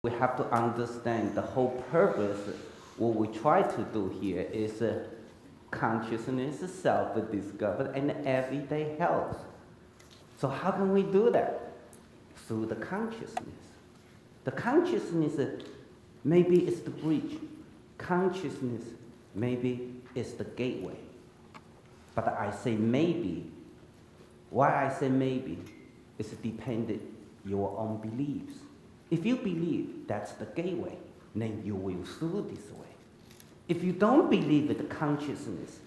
We have to understand the whole purpose. What we try to do here is consciousness, self-discovery, and everyday health. So how can we do that? Through the consciousness. The consciousness maybe is the bridge. Consciousness maybe is the gateway. But I say maybe. Why I say maybe is dependent your own beliefs. If you believe that's the gateway, then you will through this way. If you don't believe that the consciousness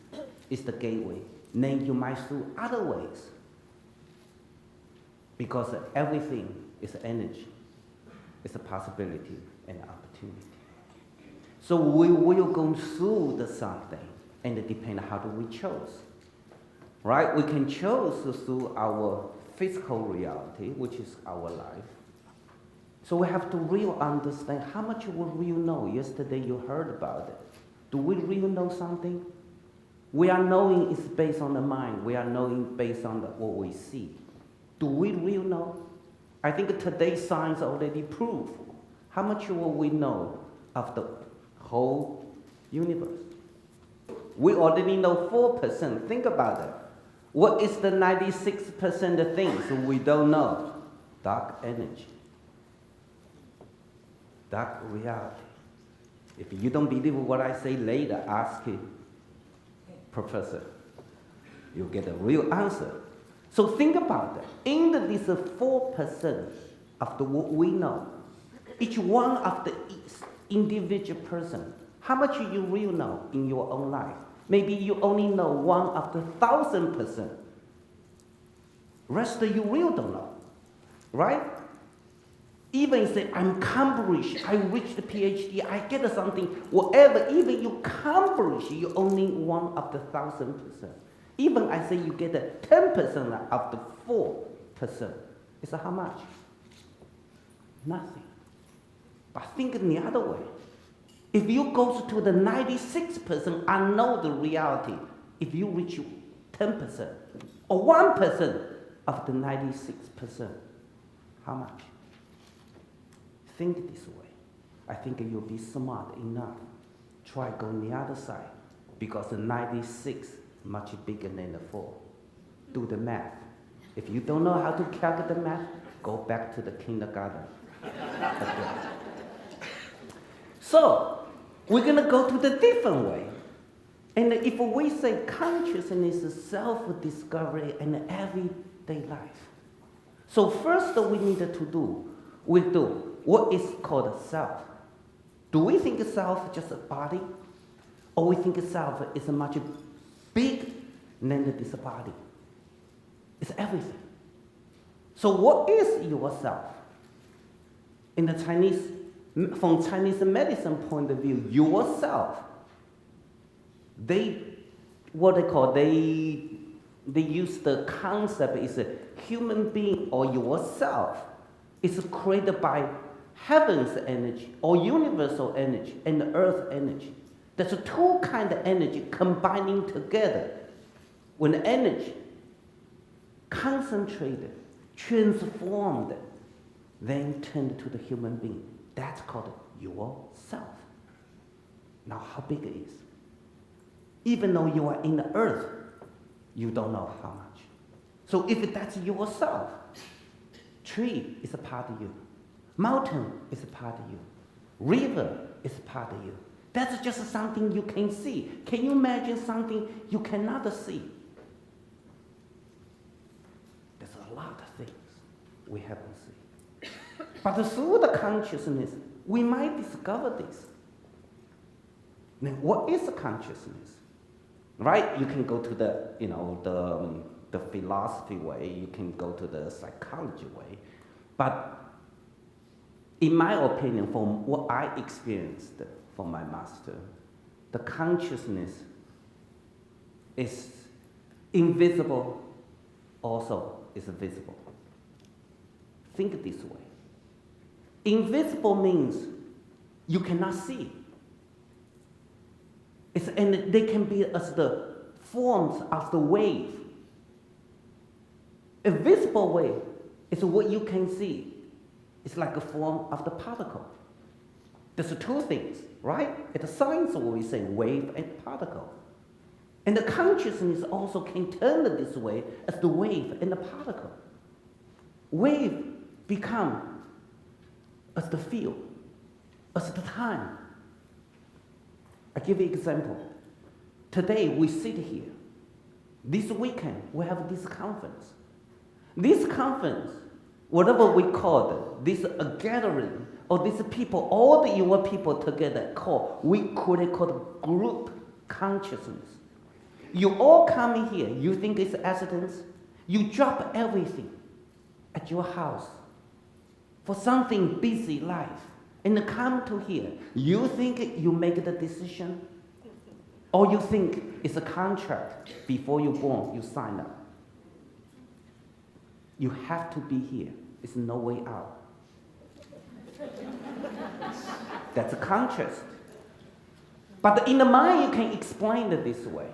is the gateway, then you might through other ways. Because everything is energy. It's a possibility and opportunity. So we will go through the something, and it depends how do we choose. Right? We can choose through our physical reality, which is our life. So we have to really understand how much we really know. Yesterday you heard about it. Do we really know something? We are knowing is based on the mind. We are knowing based on what we see. Do we really know? I think today's science already proved how much will we know of the whole universe. We already know 4%. Think about it. What is the 96% of things we don't know? Dark energy. Dark reality. If you don't believe what I say later, ask him, Professor. You'll get a real answer. So think about it. In this 4% of the what we know, each one of the individual person, how much you really know in your own life? Maybe you only know 1 of the 1,000%. Rest you really don't know, right? Even say, I'm accomplished, I reached the PhD, I get something, whatever, even you accomplish, you only 1 of the 1,000%. Even I say you get 10% of the 4%. It's how much? Nothing. But think in the other way. If you go to the 96%, I know the reality. If you reach 10% or 1% of the 96%, how much? Think this way. I think you'll be smart enough. Try go on the other side, because the 96 much bigger than the 4. Do the math. If you don't know how to calculate the math, go back to the kindergarten. So we're gonna go to the different way. And if we say consciousness is self-discovery and everyday life. So first we need to do, we do what is called self. Do we think self just a body? Or we think self is a much big than this body? It's everything. So what is yourself? In the Chinese, from Chinese medicine point of view, yourself, they use the concept is a human being or yourself is created by heaven's energy or universal energy and earth energy. There's 2 kinds of energy combining together. When energy concentrated, transformed, then turned to the human being. That's called yourself. Now how big it is? Even though you are in the earth, you don't know how much. So if that's yourself, tree is a part of you. Mountain is a part of you. River is a part of you. That's just something you can see. Can you imagine something you cannot see? There's a lot of things we haven't seen. But through the consciousness, we might discover this. Now, what is the consciousness? Right? You can go to the philosophy way. You can go to the psychology way. But in my opinion, from what I experienced from my master, the consciousness is invisible, also is visible. Think this way. Invisible means you cannot see. And they can be as the forms of the wave. A visible wave is what you can see. It's like a form of the particle. There's two things, right? In the science, we say wave and particle. And the consciousness also can turn this way as the wave and the particle. Wave become as the field, as the time. I give you an example. Today we sit here. This weekend we have this conference. This conference, whatever we call it, this a gathering, or these people, all the your people together we could call it group consciousness. You all come here, you think it's accidents, you drop everything at your house for something busy life, and come to here. You think you make the decision, or you think it's a contract before you're born, you sign up. You have to be here. There's no way out. That's a contrast. But in the mind, you can explain it this way.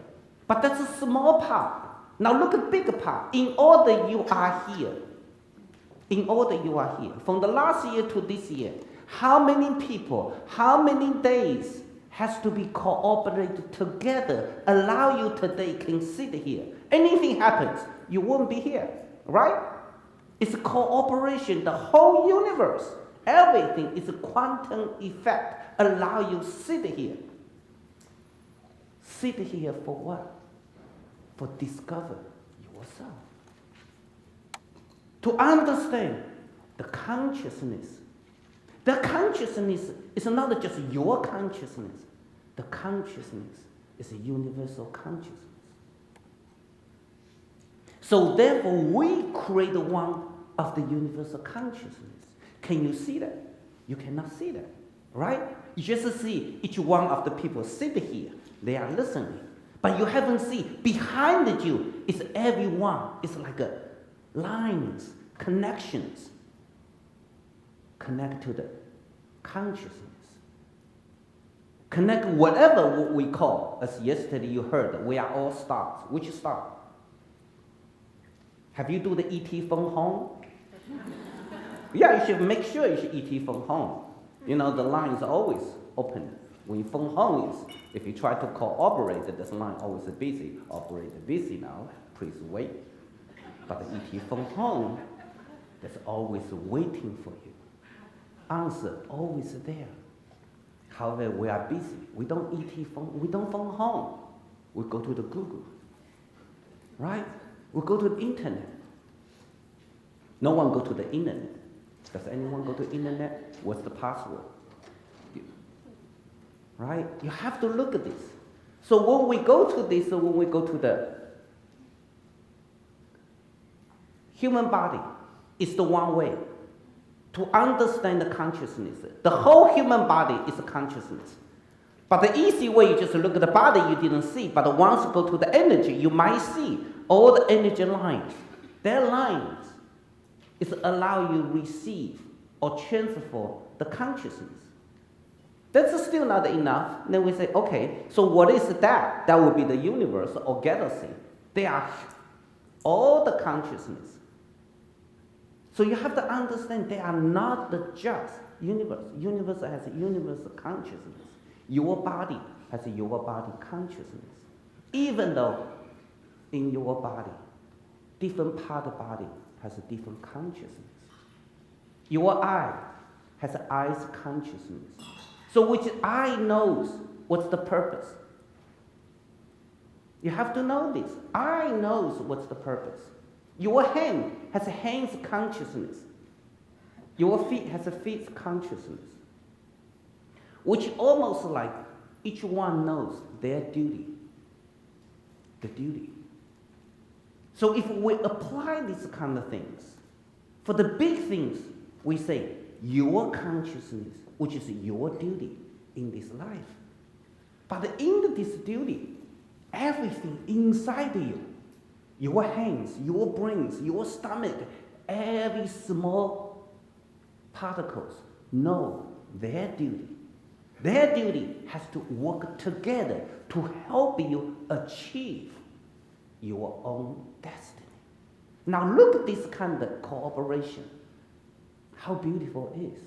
But that's a small part. Now look at the bigger part. In order you are here. In order you are here. From the last year to this year, how many people, how many days has to be cooperated together, allow you today can sit here. Anything happens, you won't be here, right? It's a cooperation, the whole universe. Everything is a quantum effect, allow you sit here. Sit here for what? For discover yourself. To understand the consciousness. The consciousness is not just your consciousness. The consciousness is a universal consciousness. So therefore, we create one of the universal consciousness. Can you see that? You cannot see that, right? You just see each one of the people sit here. They are listening. But you haven't seen behind you is everyone. It's like a lines, connections. Connect to the consciousness. Connect whatever what we call, as yesterday you heard, we are all stars. Which star? Have you do the ET phone home? Yeah, you should make sure you should ET phone home. You know, the line is always open. When your phone home is, if you try to cooperate, this line always busy. Operator busy now, please wait. But the ET phone home, that's always waiting for you. Answer always there. However, we are busy. We don't ET phone, we don't phone home. We go to the Google, right? We go to the internet. No one go to the internet. Does anyone go to the internet? What's the password? Right? You have to look at this. So when we go to this, when we go to the human body, it's the one way to understand the consciousness. The whole human body is a consciousness. But the easy way, you just look at the body, you didn't see. But once you go to the energy, you might see all the energy lines. Their lines is allow you receive or transfer the consciousness. That's still not enough. Then we say, okay, so what is that? That would be the universe or galaxy. They are all the consciousness. So you have to understand they are not the just universe. Universe has a universal consciousness. Your body has a your body consciousness. Even though in your body, different part of the body has a different consciousness. Your eye has an eye's consciousness. So which eye knows what's the purpose? You have to know this. Eye knows what's the purpose. Your hand has a hand's consciousness. Your feet has a feet's consciousness. Which almost like each one knows their duty. The duty. So if we apply these kind of things, for the big things, we say, your consciousness, which is your duty in this life. But in this duty, everything inside you, your hands, your brains, your stomach, every small particles know their duty. Their duty has to work together to help you achieve your own destiny. Now look at this kind of cooperation. How beautiful it is.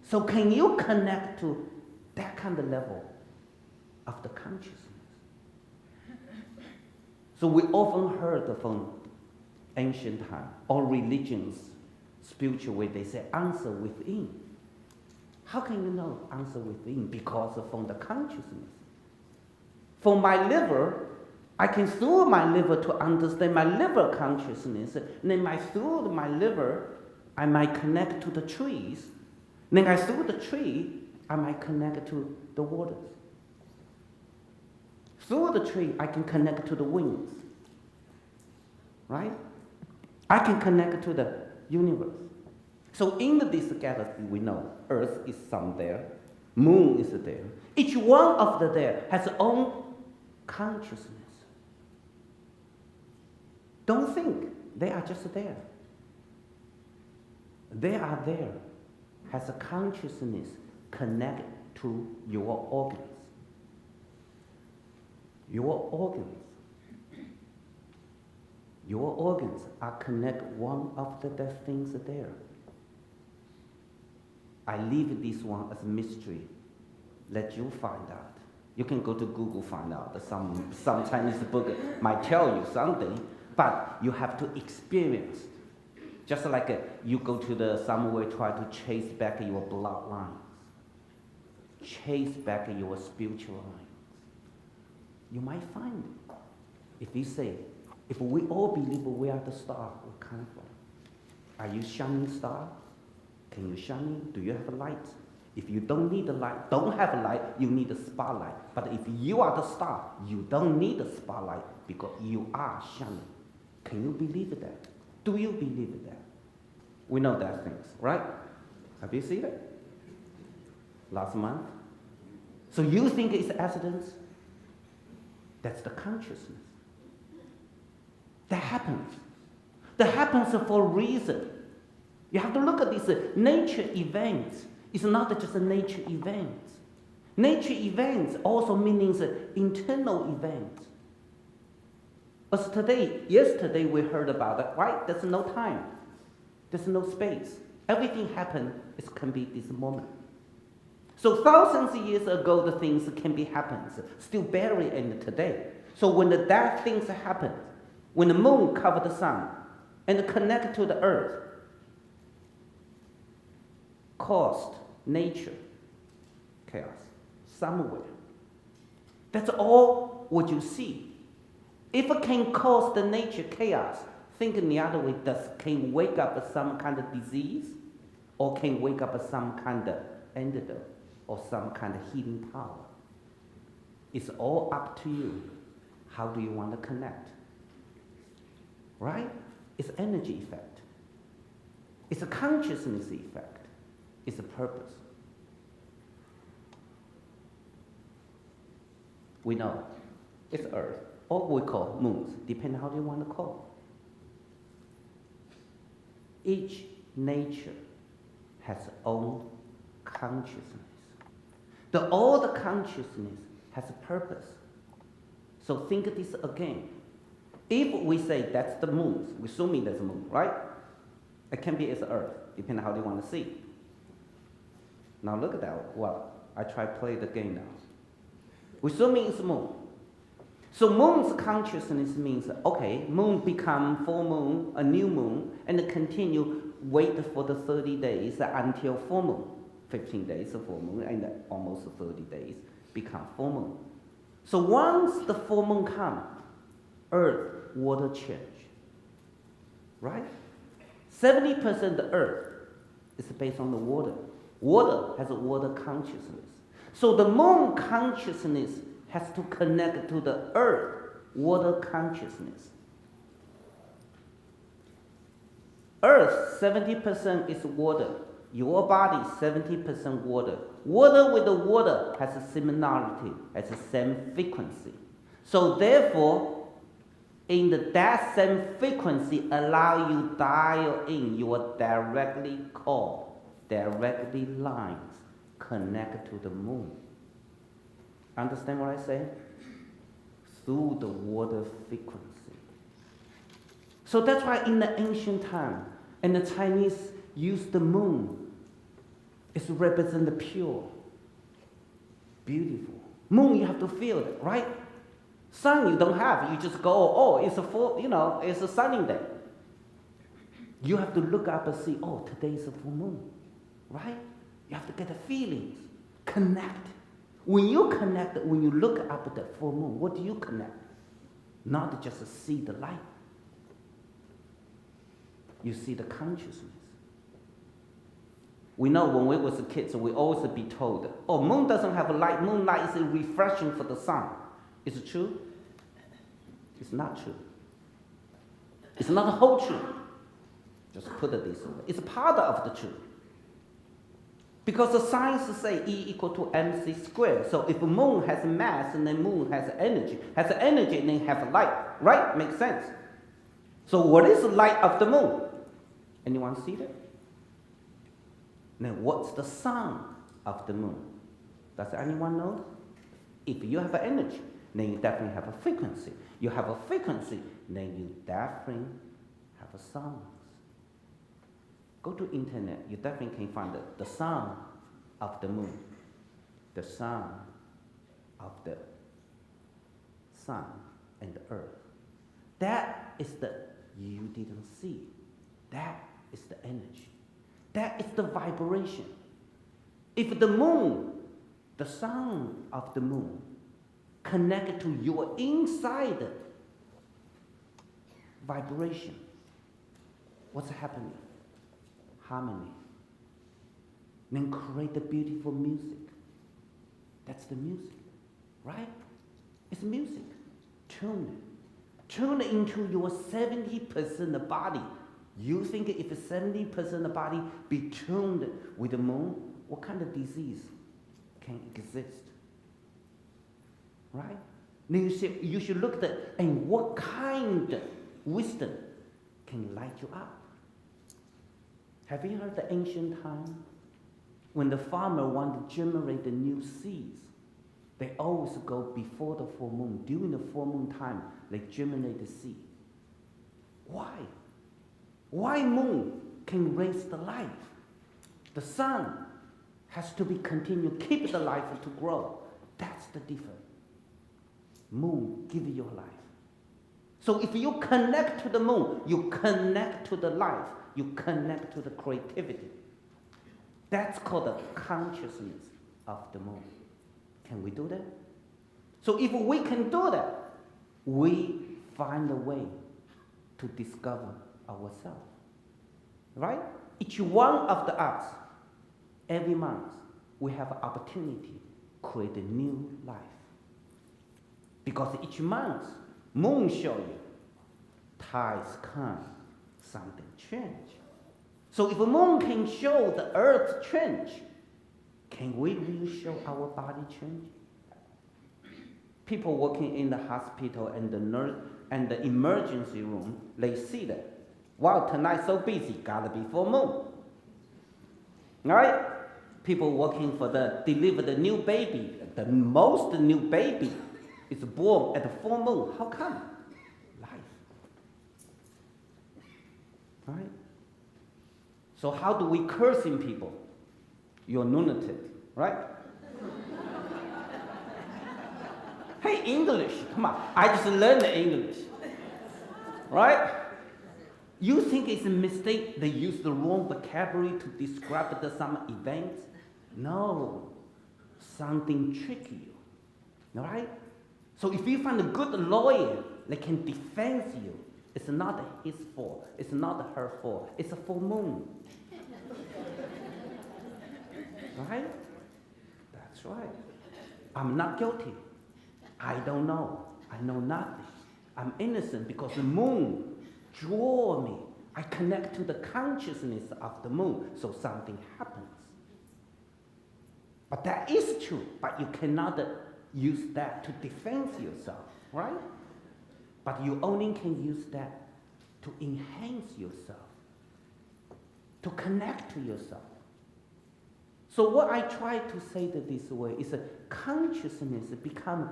So can you connect to that kind of level of the consciousness? So we often heard from ancient time or religions, spiritual way, they say answer within. How can you know answer within? Because from the consciousness. For my liver, I can through my liver to understand my liver consciousness. Then through my liver, I might connect to the trees. Then through the tree, I might connect to the waters. Through the tree, I can connect to the winds. Right? I can connect to the universe. So in this galaxy, we know Earth is some there, Moon is there. Each one of the there has its own consciousness. Don't think they are just there. They are there, has a consciousness connected to your organs. Your organs. Your organs are connected one of the things there. I leave this one as a mystery. Let you find out. You can go to Google, find out. Some Chinese book might tell you something, but you have to experience. Just like you go to somewhere, try to chase back your bloodlines. Chase back your spiritual lines. You might find it. If you say, if we all believe we are the star, we come from. Are you shining star? Can you shine? Do you have a light? If you don't need a light, don't have a light, you need a spotlight. But if you are the star, you don't need a spotlight because you are shining. Can you believe that? Do you believe that? We know that things, right? Have you seen it? Last month? So you think it's accidents? That's the consciousness. That happens. That happens for a reason. You have to look at these nature events. It's not just a nature event. Nature events also means internal events. As yesterday we heard about it, right? There's no time. There's no space. Everything happens, it can be this moment. So thousands of years ago, the things can be happens, still buried in today. So when that things happen, when the moon covered the sun and connect to the earth, caused nature chaos somewhere. That's all what you see. If it can cause the nature chaos, think in the other way, can wake up some kind of disease or can wake up some kind of antidote or some kind of healing power. It's all up to you. How do you want to connect? Right? It's energy effect. It's a consciousness effect. It's a purpose. We know it's Earth, or we call moons, depending how you want to call. Each nature has its own consciousness. All the consciousness has a purpose. So think of this again. If we say that's the moon, we assuming that's the moon, right? It can be as Earth, depending how they want to see. Now look at that. Well, I try to play the game now. We assuming it's moon. So moon's consciousness means, okay, moon become full moon, a new moon, and continue wait for the 30 days until full moon. 15 days of full moon and almost 30 days become full moon. So once the full moon comes, earth, water change. Right? 70% of the earth is based on the water. Water has a water consciousness. So the moon consciousness has to connect to the earth, water consciousness. Earth, 70% is water. Your body, 70% water. Water with the water has a similarity, has the same frequency. So therefore, in that same frequency, allow you dial in your directly call, directly lines connect to the moon. Understand what I say? Through the water frequency. So that's why in the ancient time, and the Chinese used the moon It's represent the pure, beautiful. Moon, you have to feel it, right? Sun, you don't have. You just go, oh, it's a full, it's a sunny day. You have to look up and see, oh, today is a full moon, right? You have to get the feelings, connect. When you connect, when you look up at the full moon, what do you connect? Not just to see the light. You see the consciousness. We know when we was kids, we always be told, oh, moon doesn't have a light. Moonlight is refreshing for the sun. Is it true? It's not true. It's not the whole truth. Just put it this way. It's part of the truth. Because the science say E equal to mc squared. So if a moon has mass and then moon has energy and then have light, right? Makes sense. So what is the light of the moon? Anyone see that? Then what's the sound of the moon? Does anyone know? If you have energy, then you definitely have a frequency. You have a frequency, then you definitely have a sound. Go to internet, you definitely can find the sound of the moon, the sound of the sun and the earth. That is the you didn't see. That is the energy. That is the vibration. If the moon, the sound of the moon, connected to your inside vibration, what's happening? Harmony. Then create the beautiful music. That's the music, right? It's music. Tune it. Tune it into your 70% body. You think if 70% of body be tuned with the moon, what kind of disease can exist? Right? Then you should look at and what kind of wisdom can light you up. Have you heard the ancient time? When the farmer want to generate the new seeds, they always go before the full moon. During the full moon time, they germinate the seed. Why? Why moon can raise the life? The sun has to be continued, keep the life to grow. That's the difference. Moon give you your life. So if you connect to the moon, you connect to the life, you connect to the creativity. That's called the consciousness of the moon. Can we do that? So if we can do that, we find a way to discover ourselves. Right? Each one of us, every month, we have an opportunity to create a new life. Because each month, moon show you, tides come, something change. So if a moon can show the earth change, can we really show our body change? People working in the hospital and the nurse and the emergency room, they see that. Wow, tonight so busy, gotta be full moon. Right? People working for deliver the new baby, the most new baby is born at the full moon. How come? Life. Right? So how do we cursing people? You're lunatic, right? Hey, English, come on. I just learned the English. Right? You think it's a mistake they use the wrong vocabulary to describe some events? No. Something tricky you. Right? So if you find a good lawyer that can defend you, it's not his fault. It's not her fault. It's a full moon. Right? That's right. I'm not guilty. I don't know. I know nothing. I'm innocent because the moon draw me. I connect to the consciousness of the moon, so something happens. But that is true, but you cannot use that to defend yourself, right? But you only can use that to enhance yourself, to connect to yourself. So what I try to say that this way is that consciousness become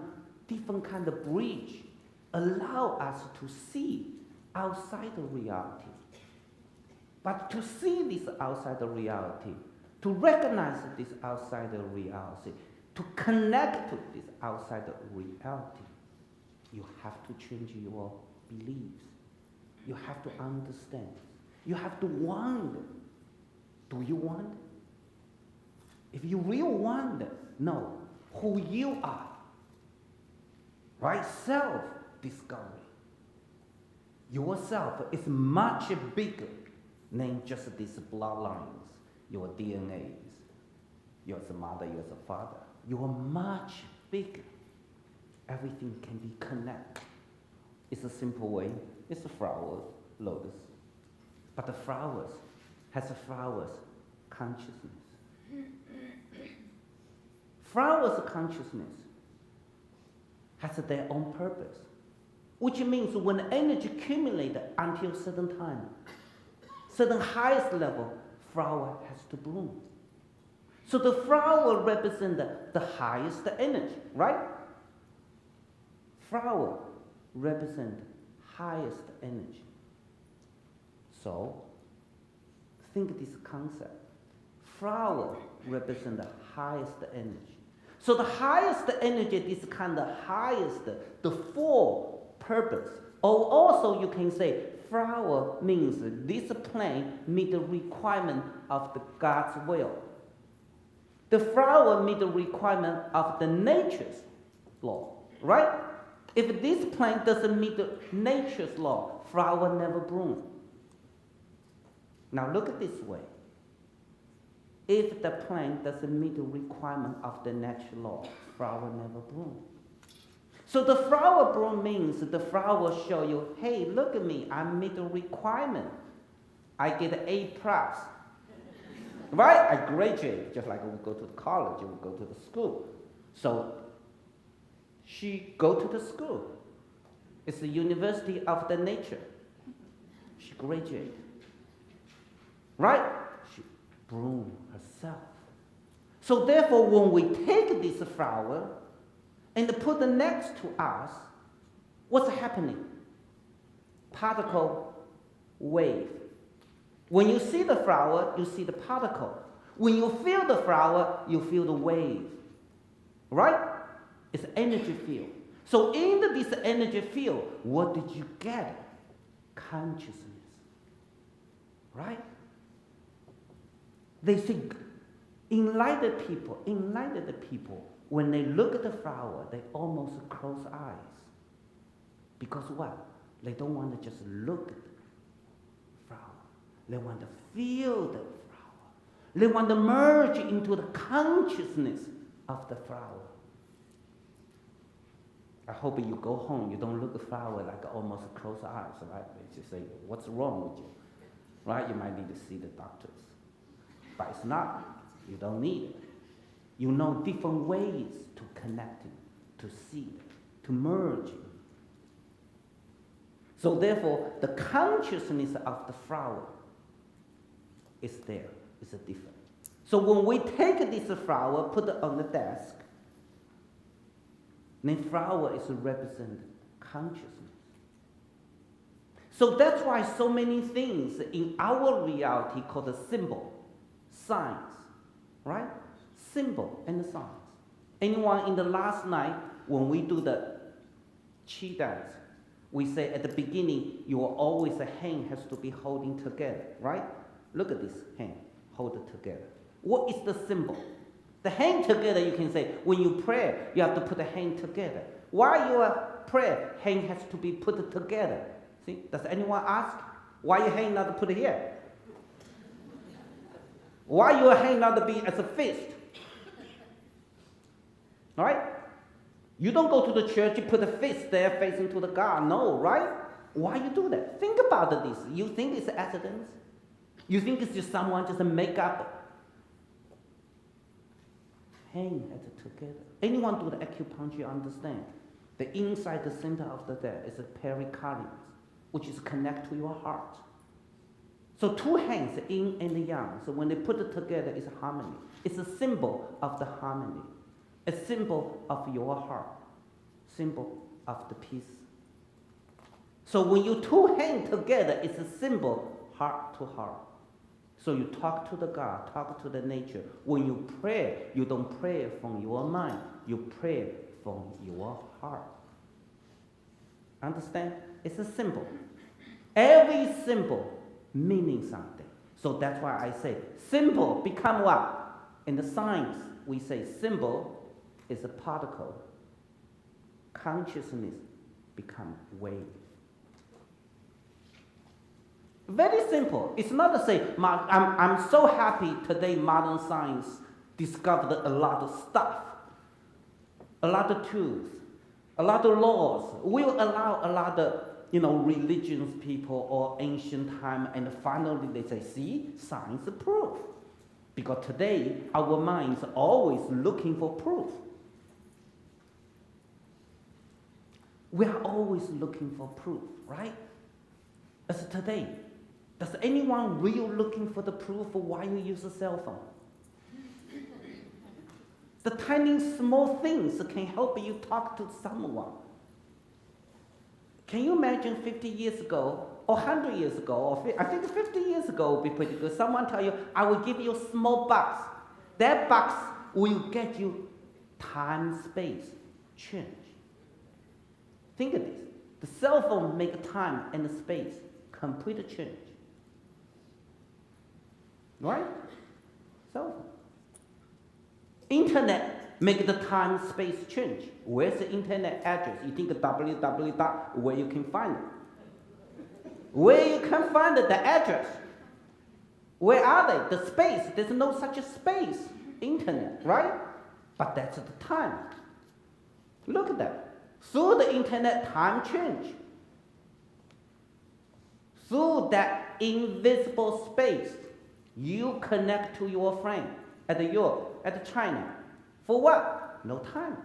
different kind of bridge, allow us to see outside the reality. But to see this outside the reality, to recognize this outside reality, to connect to this outside reality, you have to change your beliefs. You have to understand. You have to wonder. Do you wonder? If you really wonder, know who you are. Right? Self-discovery. Yourself is much bigger than just these bloodlines, your DNAs. You're the mother, you're the father. You are much bigger. Everything can be connected. It's a simple way. It's a flower, lotus. But the flowers has a flower's consciousness. Flowers' consciousness has their own purpose, which means when energy accumulates until a certain time, certain highest level, flower has to bloom. So the flower represents the highest energy, right? Flower represents highest energy. So think this concept. Flower represents the highest energy. So the highest energy, this kind of highest, the full purpose. Or also you can say flower means this plant meet the requirement of the God's will. The flower meet the requirement of the nature's law, right? If this plant doesn't meet the nature's law, flower never bloom. Now look at this way. If the plant doesn't meet the requirement of the natural law, flower never bloom. So the flower bloom means the flower show you, hey, look at me, I meet the requirement. I get A+. Right? I graduate, just like we go to college, we go to the school. So she go to the school. It's the University of the Nature. She graduated. Right? She bloom herself. So therefore, when we take this flower and put it next to us, what's happening? Particle wave. When you see the flower, you see the particle. When you feel the flower, you feel the wave. Right? It's energy field. So in this energy field, what did you get? Consciousness. Right? They say enlightened people, when they look at the flower, they almost close eyes. Because what? They don't want to just look at the flower. They want to feel the flower. They want to merge into the consciousness of the flower. I hope you go home, you don't look at the flower like almost close eyes, right? They just say, what's wrong with you? Right? You might need to see the doctors. But it's not. You don't need it. You know different ways to connect it, to see it, to merge it. So therefore, the consciousness of the flower is there. It's different. So when we take this flower, put it on the desk, then flower is represent consciousness. So that's why so many things in our reality called a symbol, signs, right? Symbol and signs. Anyone in the last night, when we do the Qi dance, we say at the beginning, you are always, a hand has to be holding together, right? Look at this hand, hold it together. What is the symbol? The hand together, you can say, when you pray, you have to put the hand together. While you pray, hand has to be put together. See, does anyone ask why your hand not put here? Why your hand not be as a fist? All right? You don't go to the church, you put a fist there facing to the God. No, right? Why you do that? Think about this. You think it's accidents? You think it's just someone just make up? Hand it together. Anyone do the acupuncture understand? The inside, the center of the there is a pericardium, which is connect to your heart. So two hands, yin and yang. So when they put it together, it's harmony. It's a symbol of the harmony. A symbol of your heart. Symbol of the peace. So when you two hands together, it's a symbol heart to heart. So you talk to the God, talk to the nature. When you pray, you don't pray from your mind. You pray from your heart. Understand? It's a symbol. Every symbol meaning something. So that's why I say symbol become what? In the science, we say symbol is a particle. Consciousness become wave. Very simple. It's not to say, I'm so happy today modern science discovered a lot of stuff, a lot of truth, a lot of laws. Will allow a lot of religions people or ancient time, and finally they say, see, science proof. Because today our minds are always looking for proof. We are always looking for proof, right? As today, does anyone really looking for the proof of why you use a cell phone? The tiny small things can help you talk to someone. Can you imagine 50 years ago, or 100 years ago, or I think 50 years ago would be pretty good. Someone tell you, I will give you a small box. That box will get you time, space, change. Think of this. The cell phone make time and space complete change. Right? Cell phone. Internet make the time, space change. Where's the internet address? You think www dot, where you can find it? Where you can find the address? Where are they? The space. There's no such a space. Internet, right? But that's the time. Look at that. Through the internet, time change. Through that invisible space, you connect to your friend at Europe, at China. For what? No time.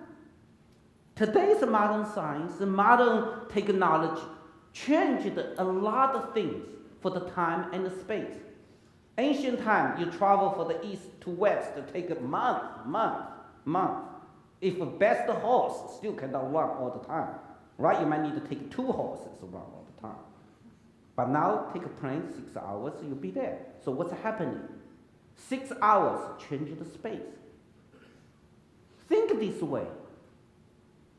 Today's modern science, modern technology changed a lot of things for the time and the space. Ancient time, you travel from the east to west to take a month. If a best horse still cannot run all the time, right? You might need to take 2 horses to run all the time. But now, take a plane, 6 hours, you'll be there. So what's happening? 6 hours change the space. Think this way.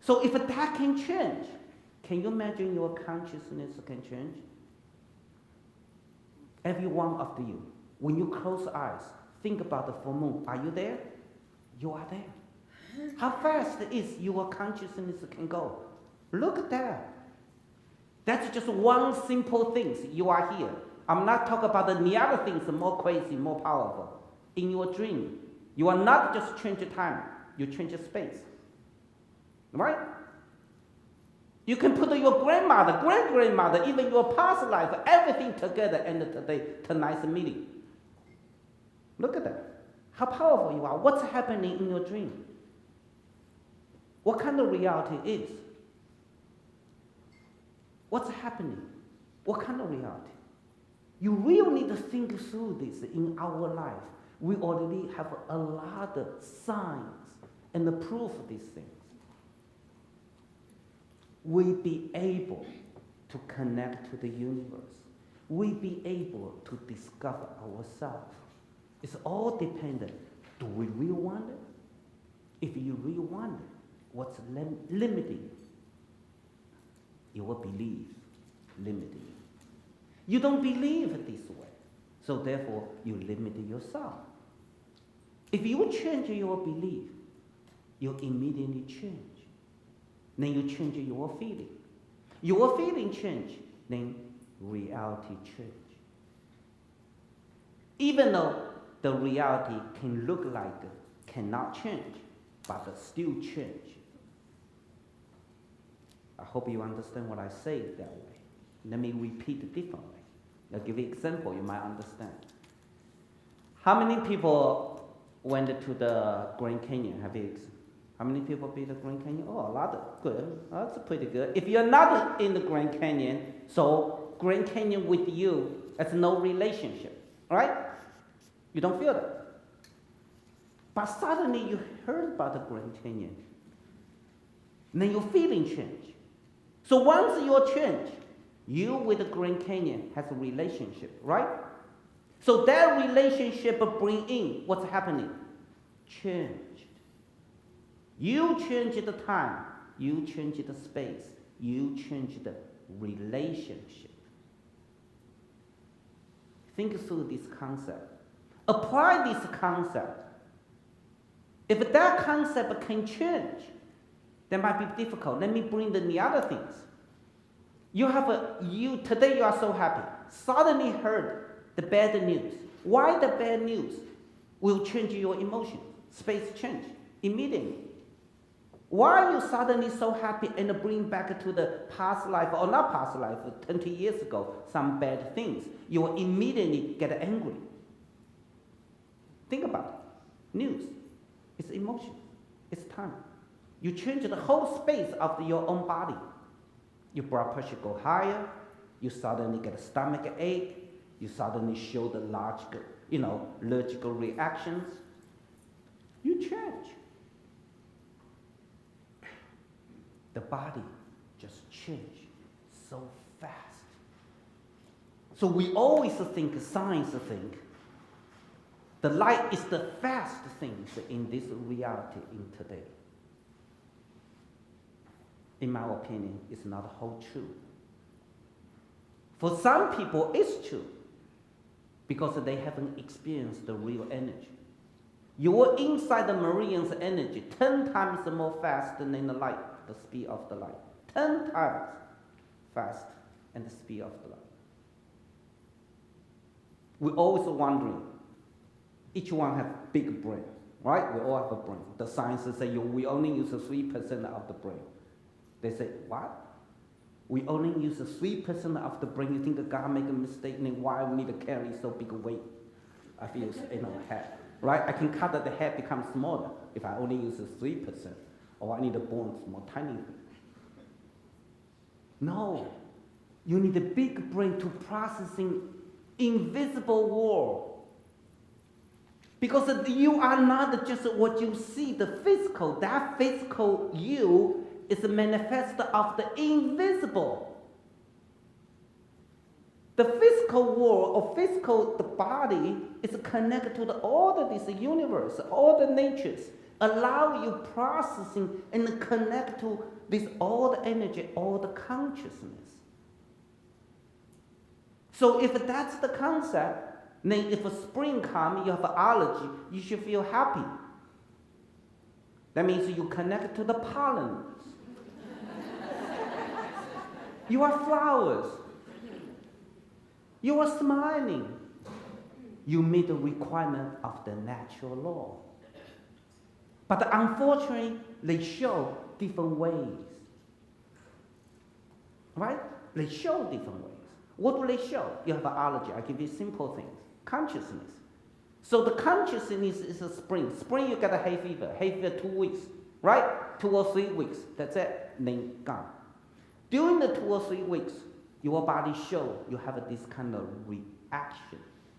So if that can change, can you imagine your consciousness can change? Every one of you, when you close eyes, think about the full moon. Are you there? You are there. How fast is your consciousness can go? Look at that. That's just one simple thing. You are here. I'm not talking about the other things more crazy, more powerful. In your dream, you are not just change time, you change space. Right? You can put your grandmother, great-grandmother, even your past life, everything together and tonight's meeting. Look at that. How powerful you are. What's happening in your dream? What kind of reality is? What's happening? What kind of reality? You really need to think through this in our life. We already have a lot of signs and the proof of these things. We be able to connect to the universe. We be able to discover ourselves. It's all dependent. Do we really want it? If you really want it, what's limiting? Your belief limiting. You don't believe this way. So therefore, you limit yourself. If you change your belief, you immediately change. Then you change your feeling. Your feeling change, then reality change. Even though the reality can look like cannot change, but still change. I hope you understand what I say that way. Let me repeat it differently. I'll give you an example you might understand. How many people went to the Grand Canyon? How many people been to the Grand Canyon? Oh, a lot of good. That's pretty good. If you're not in the Grand Canyon, so Grand Canyon with you has no relationship, right? You don't feel it. But suddenly you heard about the Grand Canyon. Then your feeling change. So once you change, you with the Grand Canyon has a relationship, right? So that relationship bring in what's happening? Change. You change the time, you change the space, you change the relationship. Think through this concept. Apply this concept. If that concept can change, that might be difficult. Let me bring in the other things. Today you are so happy. Suddenly heard the bad news. Why the bad news will change your emotion? Space change immediately. Why you suddenly so happy and bring back to the past life, or not past life, 20 years ago, some bad things, you will immediately get angry. Think about it. News. It's emotion. It's time. You change the whole space of your own body. Your blood pressure go higher. You suddenly get a stomach ache. You suddenly show the allergic reactions. You change. The body just change so fast. So we always think, science think, the light is the fast things in this reality in today. In my opinion, it's not whole true. For some people, it's true because they haven't experienced the real energy. You're inside the Marian's energy 10 times more fast than the light, the speed of the light. 10 times fast and the speed of the light. We're always wondering, each one has big brain, right? We all have a brain. The scientists say we only use 3% of the brain. They say, what? We only use 3% of the brain. You think God make a mistake, and why we need to carry so big a weight? I feel, head, right? I can cut that the head becomes smaller if I only use 3%, or I need the bones more tiny. No, you need a big brain to processing invisible world. Because you are not just what you see, the physical. That physical you is a manifest of the invisible. The physical world or the body is connected to all of this universe, all the natures, allow you processing and connect to this all the energy, all the consciousness. So if that's the concept, then if a spring comes, you have an allergy, you should feel happy. That means you connect to the pollens. You are flowers. You are smiling. You meet the requirement of the natural law. But unfortunately, they show different ways. Right? They show different ways. What do they show? You have an allergy. I give you simple things. Consciousness. So the consciousness is a spring. Spring, you get a hay fever. Hay fever 2 weeks, right? 2 or 3 weeks. That's it. Then gone. During the 2 or 3 weeks, your body shows you have this kind of reaction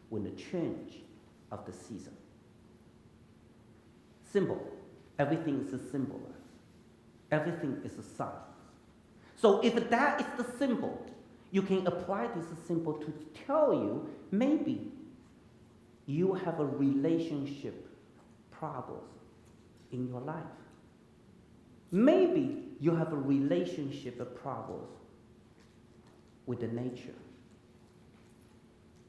when the change of the season. Symbol. Everything is symbolized. Everything is a sign. So if that is the symbol, you can apply this symbol to tell you maybe you have a relationship problems in your life. Maybe you have a relationship problems with the nature.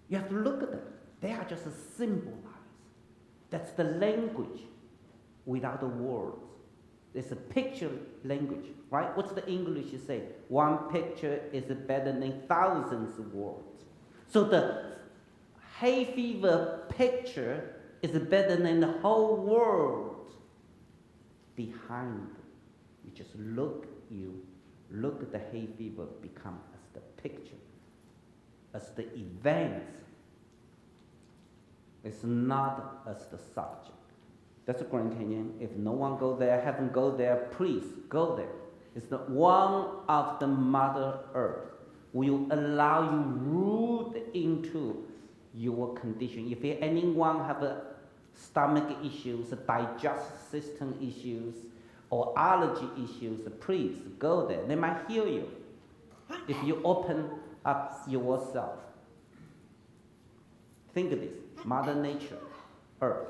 You have to look at them. They are just symbolized. That's the language without the words. It's a picture language, right? What's the English you say? One picture is better than thousands of words. So the hay fever picture is better than the whole world behind. You just look at the hay fever become as the picture, as the events. It's not as the subject. That's a Grand Canyon. If no one go there, haven't go there, please go there. It's the one of the Mother Earth will allow you root into your condition. If anyone have a stomach issues, digestive system issues, or allergy issues, please go there. They might heal you if you open up yourself. Think of this, Mother Nature, Earth.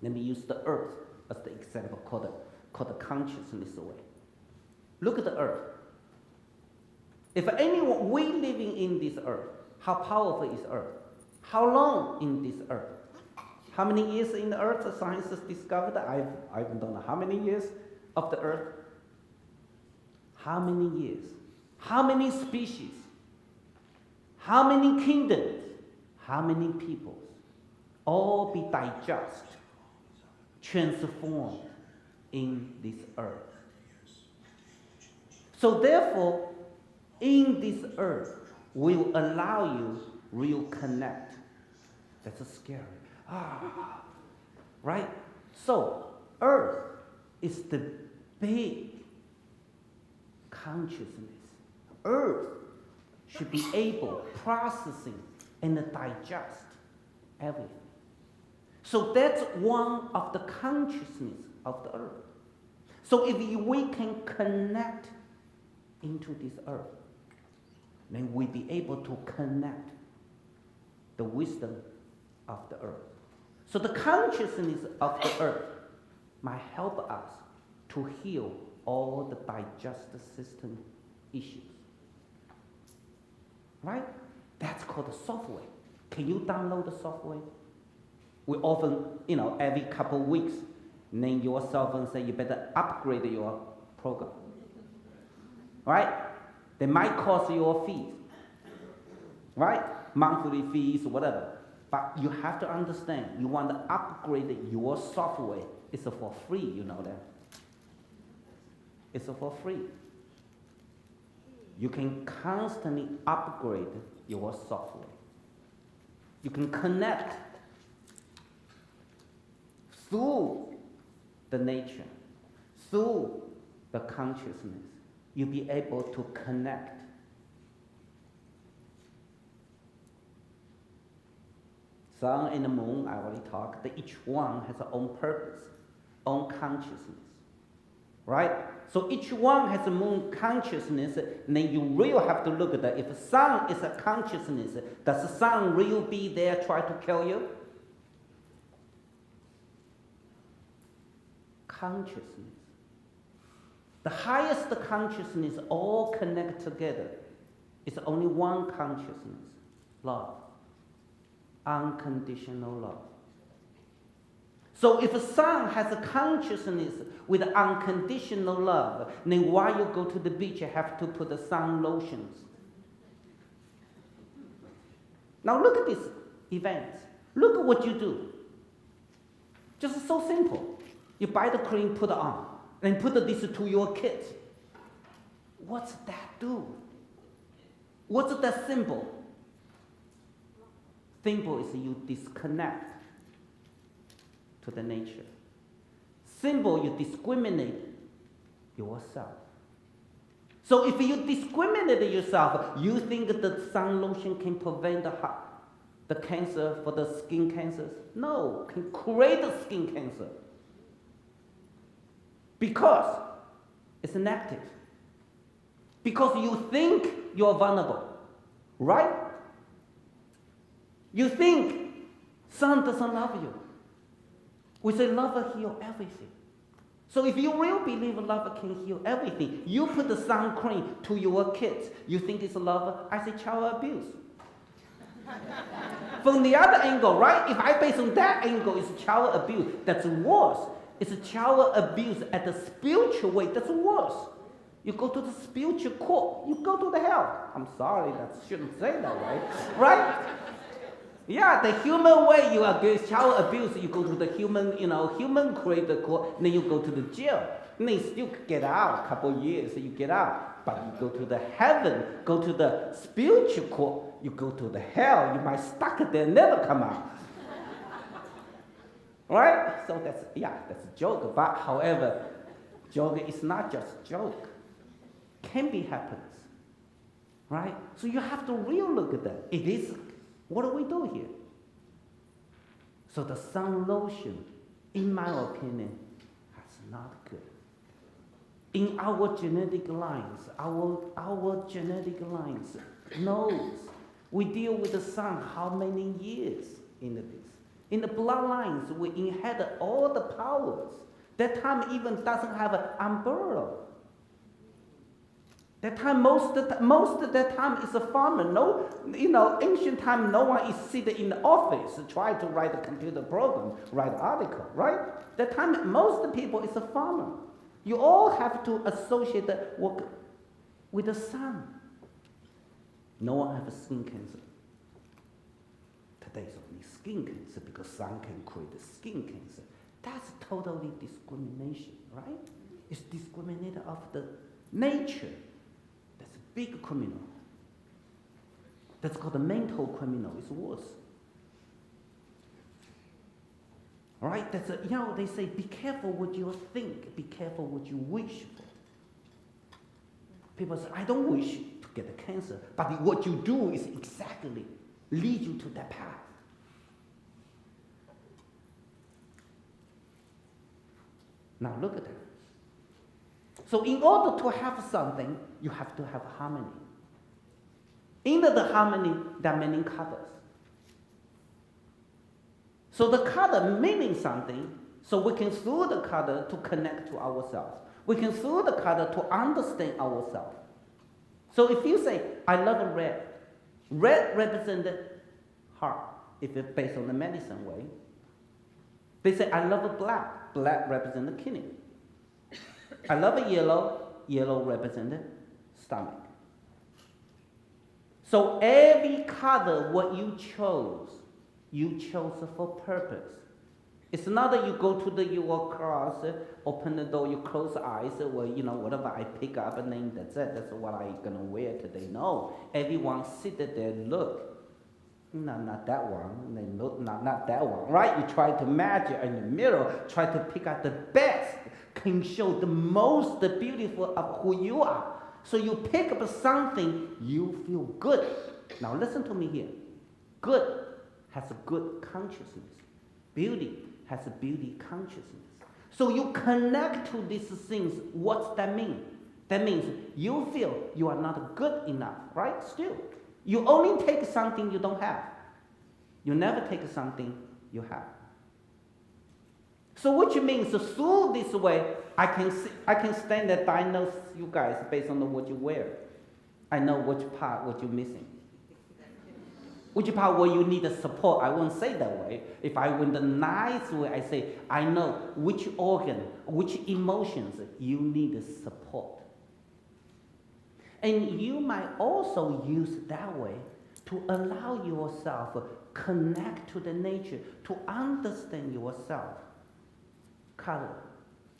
Let me use the Earth as the example, called the consciousness away. Look at the Earth. If anyone, we living in this Earth, how powerful is Earth? How long in this Earth? How many years in the Earth science has discovered? I don't know how many years of the Earth. How many years? How many species? How many kingdoms? How many peoples? All be digested, transformed in this Earth. So therefore, in this Earth will allow you real connect. That's scary. Right? So Earth is the big consciousness. Earth should be able processing and digest everything. So that's one of the consciousness of the Earth. So if we can connect into this Earth, then we'll be able to connect the wisdom of the Earth. So the consciousness of the Earth might help us to heal all the digestive system issues. Right? That's called the software. Can you download the software? We often, every couple of weeks, name yourself and say you better upgrade your program. Right? They might cost you a fee. Right? Monthly fees, whatever. But you have to understand, you want to upgrade your software. It's for free, you know that. It's for free. You can constantly upgrade your software. You can connect through the nature, through the consciousness. You'll be able to connect. Sun and the moon, I already talked, that each one has their own purpose, own consciousness. Right? So each one has a moon consciousness, and then you really have to look at that. If the sun is a consciousness, does the sun really be there try to kill you? Consciousness. The highest consciousness all connect together. It's only one consciousness, love. Unconditional love. So if a sun has a consciousness with unconditional love, then why you go to the beach you have to put the sun lotions? Now look at these events. Look at what you do. Just so simple. You buy the cream, put it on, and put this to your kids. What's that do? What's that symbol? Symbol is you disconnect to the nature. Symbol, you discriminate yourself. So if you discriminate yourself, you think that sun lotion can prevent the cancer for the skin cancers? No, can create the skin cancer. Because it's negative. Because you think you're vulnerable, right? You think sun doesn't love you. We say love will heal everything. So if you really believe love can heal everything, you put the sun cream to your kids. You think it's love? I say child abuse. From the other angle, right? If I base on that angle, it's child abuse. That's worse. It's child abuse at the spiritual way. That's worse. You go to the spiritual court. You go to the hell. I'm sorry, that shouldn't say that, right? Yeah, the human way you against child abuse, you go to the human created court, then you go to the jail. And then you still get out a couple of years, you get out. But you go to the heaven, go to the spiritual court, you go to the hell, you might stuck there, never come out. Right? So that's a joke. But however, joke is not just joke. Can be happens. Right? So you have to really look at that. It is, what do we do here? So the sun lotion, in my opinion, is not good. In our genetic lines, our genetic lines knows We deal with the sun how many years in this? In the bloodlines, we inherit all the powers. That time even doesn't have an umbrella. That time, most of that time is a farmer. No, ancient time, no one is sitting in the office trying to write a computer program, write an article, right? That time, most of the people is a farmer. You all have to associate the work with the sun. No one has skin cancer. Today's only skin cancer because sun can create skin cancer. That's totally discrimination, right? It's discrimination of the nature. That's a big criminal. That's called a mental criminal. It's worse. All right? That's they say, be careful what you think. Be careful what you wish for. People say, I don't wish to get the cancer, but what you do is exactly lead you to that path. Now look at that. So in order to have something, you have to have harmony. In the harmony, there are many colors. So the color meaning something, so we can through the color to connect to ourselves. We can through the color to understand ourselves. So if you say, I love red, red represents heart, if it's based on the medicine way. They say, I love black, black represents the kidney. I love yellow, yellow represents stomach. So every color, what you chose for purpose. It's not that you go to your class, open the door, you close the eyes, well, whatever I pick up a name, that's it, that's what I'm going to wear today. No, everyone sit there, look. No, not that one, not that one, right? You try to match it in the mirror, try to pick out the best, can show the most beautiful of who you are. So you pick up something, you feel good. Now listen to me here. Good has a good consciousness. Beauty has a beauty consciousness. So you connect to these things. What's that mean? That means you feel you are not good enough, right? Still. You only take something you don't have. You never take something you have. So which means through this way, I can stand there, diagnose you guys based on what you wear. I know which part, what you're missing. Which part where you need support, I won't say that way. If I went the nice way, I say, I know which organ, which emotions you need support. And you might also use that way to allow yourself connect to the nature, to understand yourself. Color,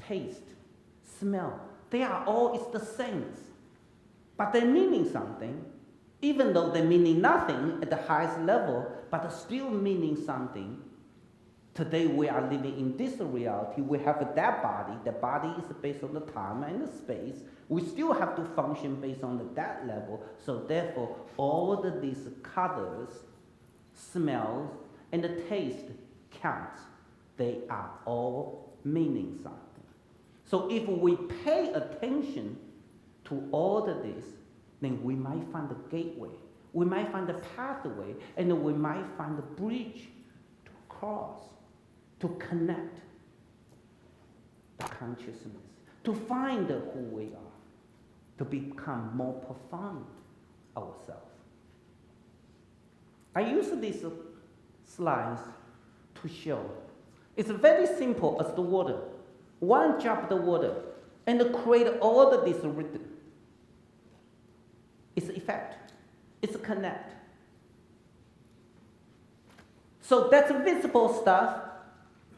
taste, smell, they are all it's the same. But they're meaning something, even though they're meaning nothing at the highest level, but still meaning something. Today we are living in this reality. We have that body. The body is based on the time and the space. We still have to function based on that level. So therefore, all of these colors, smells, and the taste counts. They are all meaning something. So if we pay attention to all of this, then we might find the gateway. We might find the pathway, and we might find the bridge to cross, to connect the consciousness, to find who we are, to become more profound ourselves. I use these slides to show. It's very simple as the water. One drop of the water and create all of this rhythm. It's effect. It's a connect. So that's visible stuff.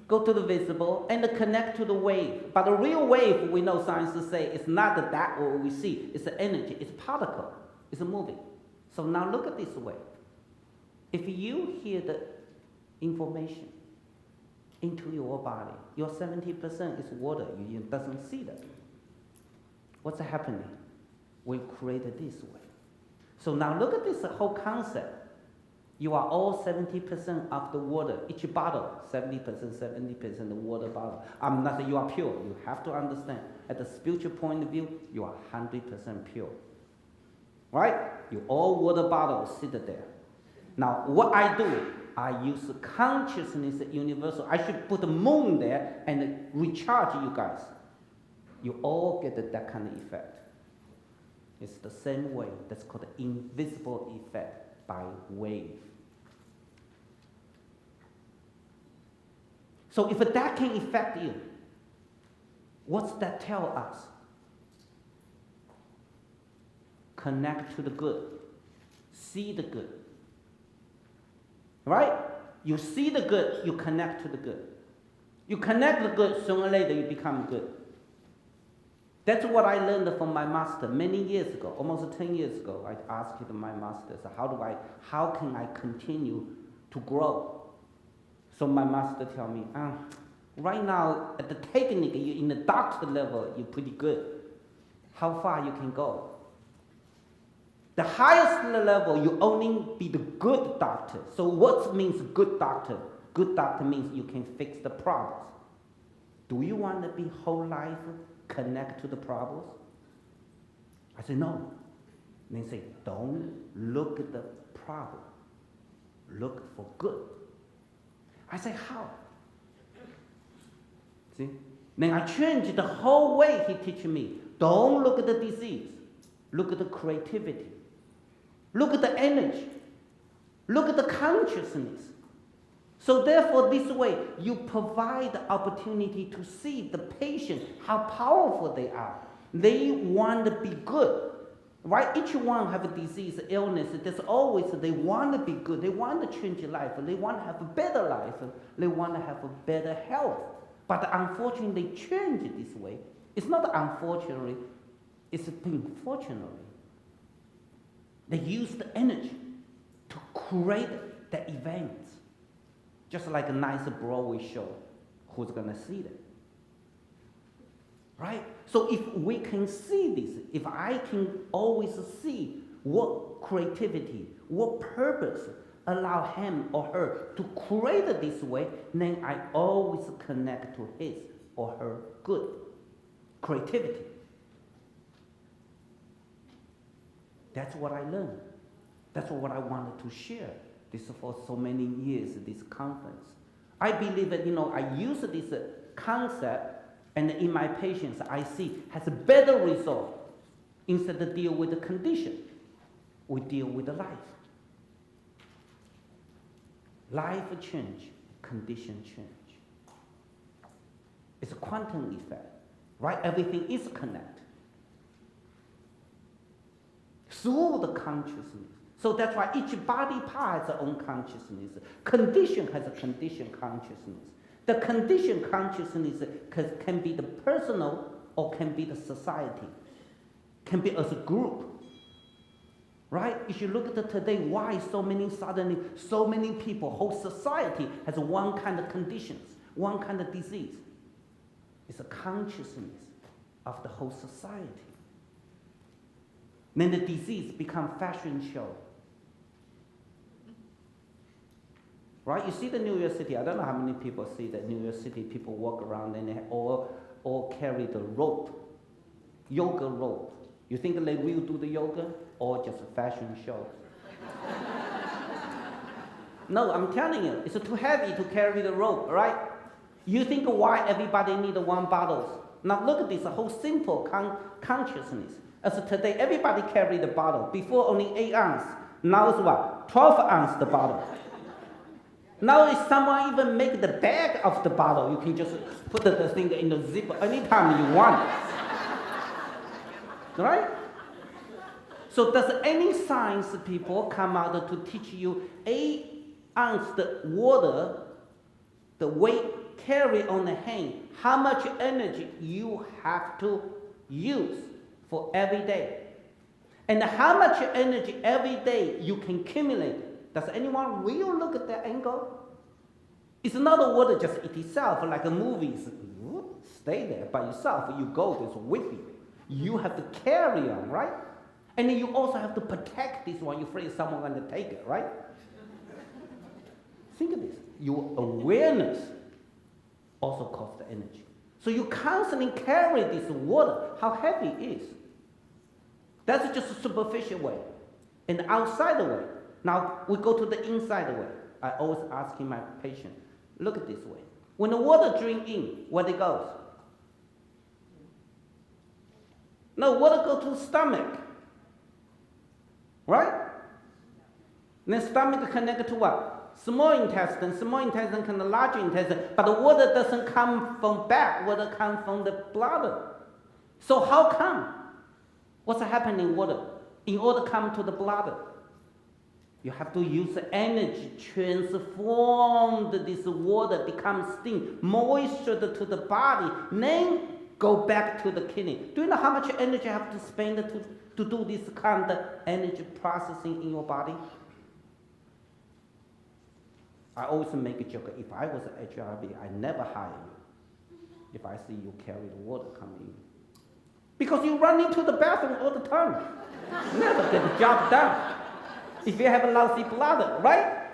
Go to the visible and connect to the wave. But the real wave, we know scientists say, it's not that what we see. It's the energy. It's particle. It's moving. So now look at this wave. If you hear the information into your body, your 70% is water. You doesn't see that. What's happening? We created this way. So now look at this whole concept. You are all 70% of the water. Each bottle, 70% the water bottle. I'm not saying you are pure. You have to understand. At the spiritual point of view, you are 100% pure. Right? You all water bottles sit there. Now, what I do, I use consciousness universal. I should put the moon there and recharge you guys. You all get that kind of effect. It's the same way. That's called the invisible effect by wave. So if that can affect you, what's that tell us? Connect to the good. See the good. Right? You see the good, you connect to the good. You connect the good, sooner or later you become good. That's what I learned from my master many years ago, almost 10 years ago. I asked my master, so how can I continue to grow? So my master tell me, right now at the technique, you're in the doctor level, you're pretty good. How far you can go? The highest level, you only be the good doctor. So what means good doctor? Good doctor means you can fix the problems. Do you want to be whole life connect to the problems? I say no. And they say, don't look at the problem. Look for good. I say, how? See? Then I changed the whole way he teach me. Don't look at the disease. Look at the creativity. Look at the energy. Look at the consciousness. So therefore, this way, you provide the opportunity to see the patient, how powerful they are. They want to be good. Right? Each one have a disease, illness. There's always, they want to be good. They want to change life. They want to have a better life. They want to have a better health. But unfortunately, they change it this way. It's not unfortunately, it's fortunately. They use the energy to create the events. Just like a nice Broadway show. Who's going to see that? Right? So if we can see this, if I can always see what creativity, what purpose allow him or her to create it this way, then I always connect to his or her good creativity. That's what I learned. That's what I wanted to share. This for so many years, this conference. I believe that, I use this concept, and in my patients, I see has a better result. Instead of deal with the condition, we deal with the life. Life change, condition change. It's a quantum effect, right? Everything is connected through the consciousness. So that's why each body part has its own consciousness. Condition has a condition consciousness. The condition consciousness can be the personal or can be the society, can be as a group. Right? If you look at today, why so many people, whole society has one kind of conditions, one kind of disease. It's a consciousness of the whole society. Then the disease become fashion show. Right? You see the New York City, I don't know how many people see that New York City people walk around and they all carry the rope, yoga rope. You think they will do the yoga or just a fashion show? No, I'm telling you, it's too heavy to carry the rope, right? You think why everybody need one bottle? Now look at this, a whole simple consciousness. As today, everybody carry the bottle. Before only 8 ounces. Now it's what? 12 ounces the bottle. Now if someone even make the bag of the bottle, you can just put the thing in the zipper anytime you want. Right? So does any science people come out to teach you 8 ounces the water, the weight carry on the hand, how much energy you have to use for every day? And how much energy every day you can accumulate? Does anyone really look at that angle? It's not a water just it itself, like a movie. Stay there by yourself. You go, there's with you. You have to carry on, right? And then you also have to protect this one. You're afraid someone's going to take it, right? Think of this. Your awareness also costs the energy. So you constantly carry this water, how heavy it is. That's just a superficial way. And the outside way, Now, we go to the inside way. I always ask my patient, look at this way. When the water drain in, where it goes? No, water goes to the stomach. Right? Then stomach connected to what? Small intestine can the large intestine, but the water doesn't come from back, water comes from the bladder. So how come? What's happening in water? In order to come to the bladder, you have to use energy, transform this water, become steam, moisture to the body, then go back to the kidney. Do you know how much energy you have to spend to do this kind of energy processing in your body? I always make a joke, if I was an HRV, I never hire you if I see you carry the water coming in. Because you run into the bathroom all the time. Never get the job done. If you have a lousy bladder, right?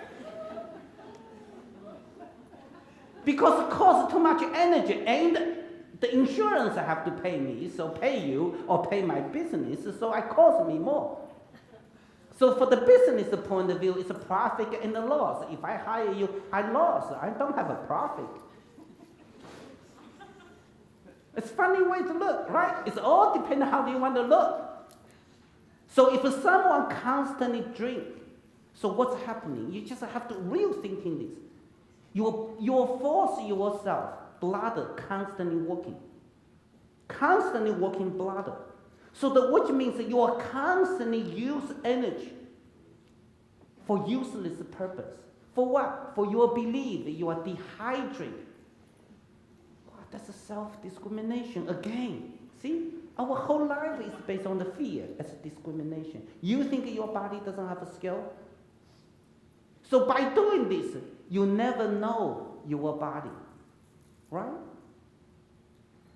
Because it costs too much energy, and the insurance have to pay me, so pay you or pay my business, so it costs me more. So for the business point of view, it's a profit and a loss. If I hire you, I lost. I don't have a profit. It's a funny way to look, right? It's all depends on how you want to look. So if someone constantly drink, so what's happening? You just have to real thinking this. You force yourself, bladder constantly working bladder. So which means that you are constantly use energy for useless purpose. For what? For your belief that you are dehydrated. Wow, that's a self-discrimination again. See? Our whole life is based on the fear as discrimination. You think your body doesn't have a skill? So by doing this, you never know your body. Right?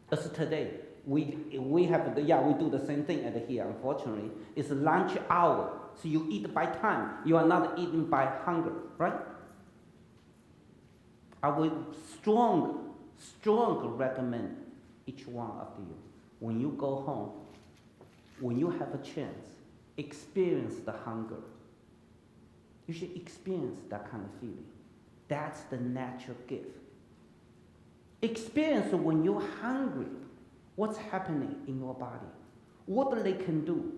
As today, we do the same thing at here, unfortunately. It's lunch hour. So you eat by time. You are not eating by hunger, right? I would strong recommend each one of you, when you go home, when you have a chance, experience the hunger. You should experience that kind of feeling. That's the natural gift. Experience when you're hungry, what's happening in your body, what they can do,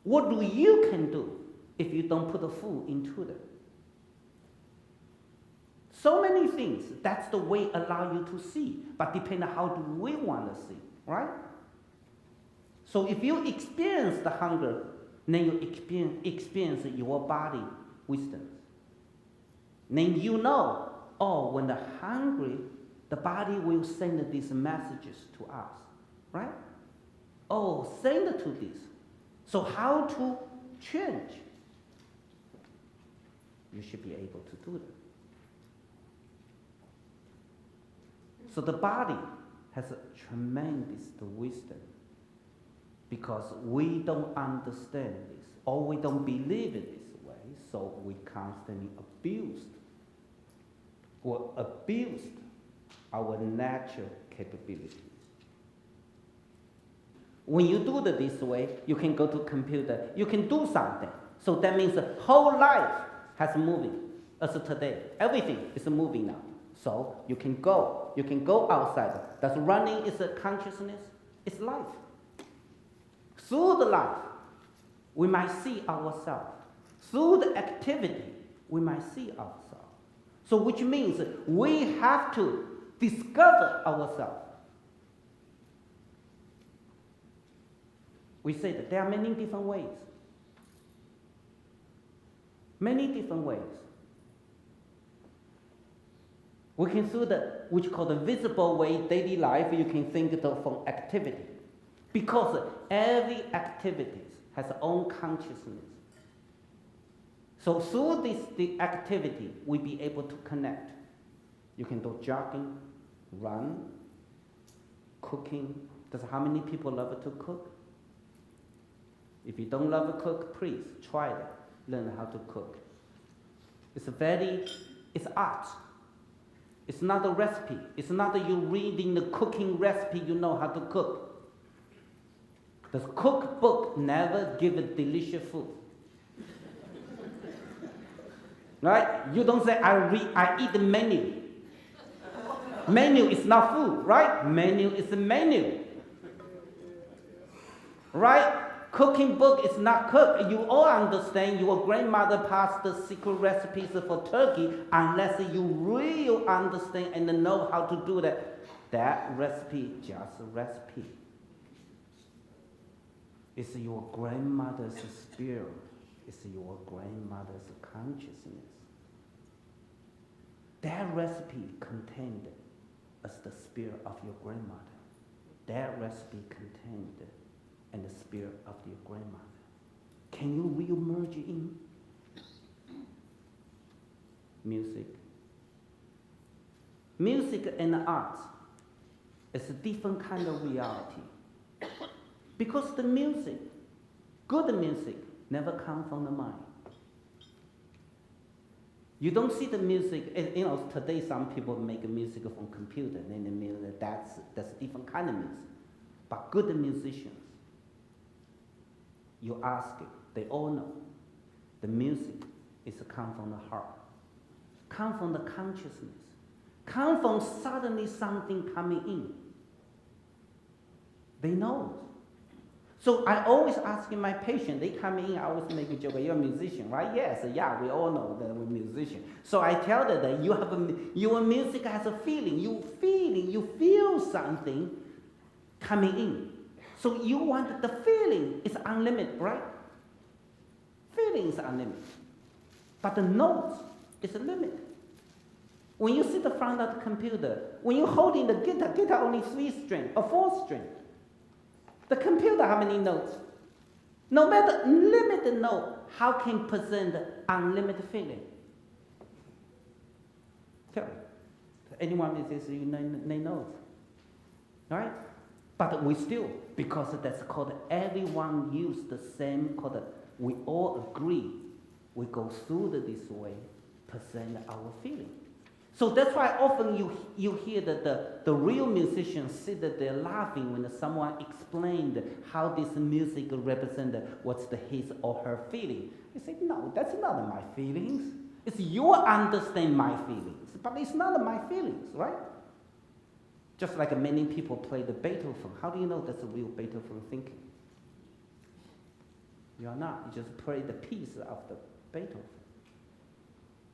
what do you can do if you don't put the food into them. So many things, that's the way allow you to see, but depending on how do we want to see, right? So if you experience the hunger, then you experience your body wisdom. Then you know, oh, when they're hungry, the body will send these messages to us, right? Oh, send it to this. So how to change? You should be able to do that. So the body has a tremendous wisdom because we don't understand this or we don't believe it this way, so we constantly abuse our natural capabilities. When you do it this way, you can go to computer, you can do something. So that means the whole life has moving. As of today, everything is moving now. So you can go outside. That's running is a consciousness, it's life. Through the life, we might see ourselves. Through the activity, we might see ourselves. So which means we have to discover ourselves. We say that there are many different ways. Many different ways. We can do the, which called the visible way, daily life, you can think of from activity. Because every activity has its own consciousness. So through the activity, we be able to connect. You can do jogging, run, cooking. Does how many people love to cook? If you don't love to cook, please try it. Learn how to cook. It's art. It's not a recipe. It's not that you reading the cooking recipe, you know how to cook. The cookbook never give a delicious food. right? You don't say, I eat the menu. Menu is not food, right? Menu is a menu. Right? Cooking book is not cook. You all understand your grandmother passed the secret recipes for turkey unless you really understand and know how to do that. That recipe, just a recipe. It's your grandmother's spirit. It's your grandmother's consciousness. That recipe contained as the spirit of your grandmother. That recipe contained and the spirit of your grandmother. Can you re-merge in? Music. Music and art is a different kind of reality. Because the music, good music, never comes from the mind. You don't see the music, today some people make music from computer, and the music, that's a different kind of music. But good musicians, you ask it, they all know. The music is come from the heart, come from the consciousness, come from suddenly something coming in. They know. So I always ask my patient, they come in, I always make a joke, you're a musician, right? Yes, yeah, we all know that we're musicians. So I tell them that your music has a feeling. You feel something coming in. So you want the feeling is unlimited, right? Feeling is unlimited. But the notes is limited. When you sit in front of the computer, when you're holding the guitar only 3 strings or 4 strings. The computer, how many notes? No matter limited note, how can present unlimited feeling? Tell me. Anyone with this, you knows. Right? But we still, because that's called everyone use the same called, we all agree, we go through this way, present our feeling. So that's why often you hear that the real musicians sit there laughing when someone explained how this music represented what's his or her feeling. You say, no, that's not my feelings. It's you understand my feelings, but it's not my feelings, right? Just like many people play the Beethoven. How do you know that's a real Beethoven thinking? You are not. You just play the piece of the Beethoven.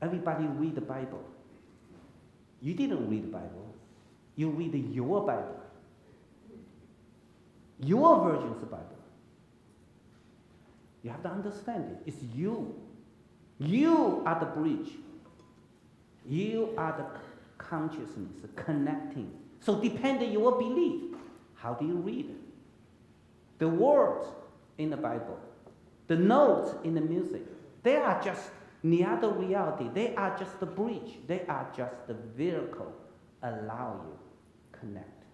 Everybody read the Bible. You didn't read the Bible. You read your Bible. Your version of the Bible. You have to understand it. It's you. You are the bridge. You are the consciousness connecting. So depend on your belief. How do you read it? The words in the Bible, the notes in the music, they are just the other reality. They are just the bridge. They are just the vehicle allow you connect.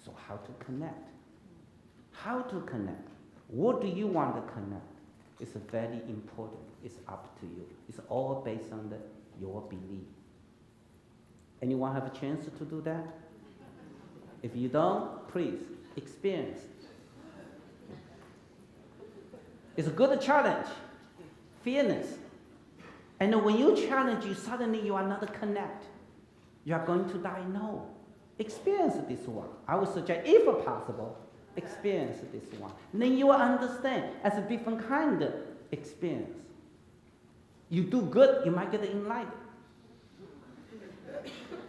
So how to connect? How to connect? What do you want to connect? It's very important. It's up to you. It's all based on your belief. Anyone have a chance to do that? If you don't, please experience. It's a good challenge. Fairness. And when you challenge, suddenly you are not connect. You are going to die. No. Experience this one. I would suggest, if possible, experience this one. Then you will understand as a different kind of experience. You do good, you might get enlightened.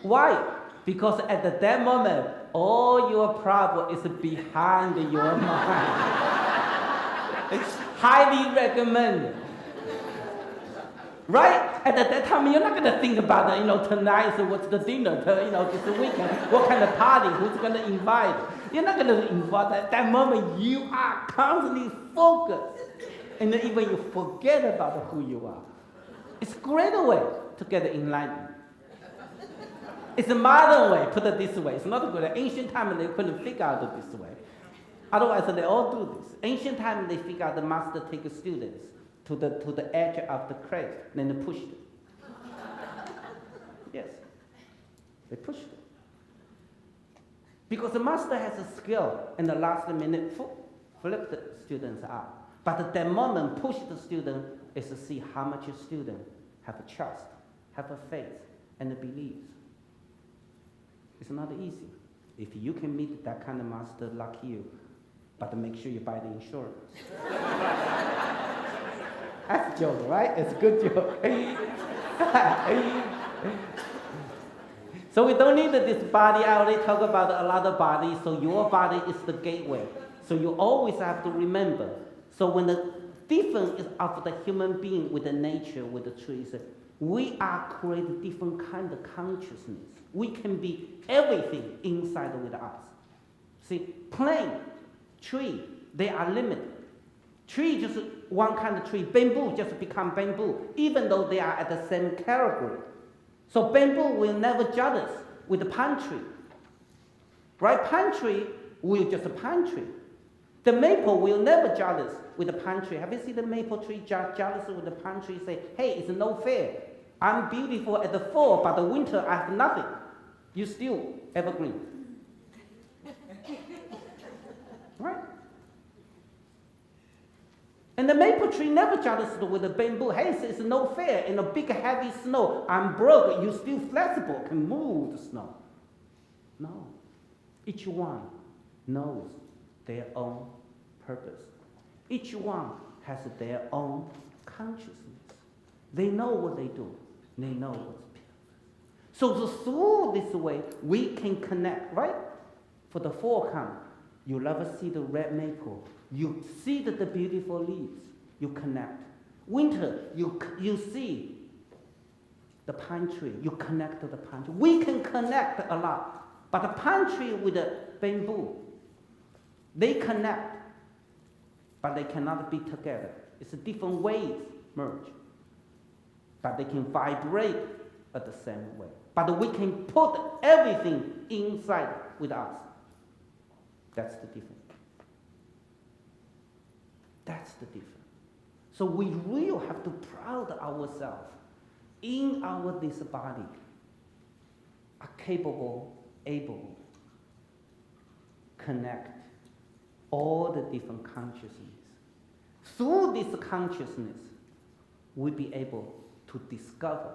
Why? Because at that moment, all your problem is behind your mind. It's highly recommended. Right? At that time, you're not going to think about, tonight, so what's the dinner, this weekend, what kind of party, who's going to invite. You're not going to invite. At that moment, you are constantly focused. And then even you forget about who you are. It's a great way to get enlightened. It's a modern way, put it this way. It's not good. Ancient time, they couldn't figure out it this way. Otherwise, they all do this. Ancient time, they figure out the master take students to the edge of the crate, then they pushed it. Yes, they pushed it. Because the master has a skill, in the last minute, flip the students out. But at that moment, push the student is to see how much your student have a trust, have a faith, and a belief. It's not easy. If you can meet that kind of master, lucky you, but make sure you buy the insurance. That's a joke, right? It's a good joke. So we don't need this body. I already talked about a lot of bodies. So your body is the gateway. So you always have to remember. So when the difference is of the human being with the nature, with the trees, we are creating different kind of consciousness. We can be everything inside with us. See, plant, tree, they are limited. Tree just one kind of tree. Bamboo just become bamboo, even though they are at the same category. So bamboo will never judge us with the pine tree. Right? Pine tree will just a pine tree. The maple will never judge us with the pine tree. Have you seen the maple tree jealous with the pine tree? Say, hey, it's no fair. I'm beautiful at the fall, but the winter I have nothing. You still evergreen. Right? And the maple tree never jealous with the bamboo. Hey, it's no fair. In a big heavy snow, I'm broke. You still flexible, can move the snow. No. Each one knows their own purpose. Each one has their own consciousness. They know what they do. They know what's beautiful. So through this way, we can connect, right? For the fall come, you'll ever see the red maple. You see the beautiful leaves. You connect. Winter, you see the pine tree. You connect to the pine tree. We can connect a lot. But the pine tree with the bamboo, they connect, but they cannot be together. It's a different ways merge. But they can vibrate at the same way. But we can put everything inside with us. That's the difference. That's the difference. So we really have to proud ourselves in our this body are capable, able, connect all the different consciousness. Through this consciousness, we'll be able to discover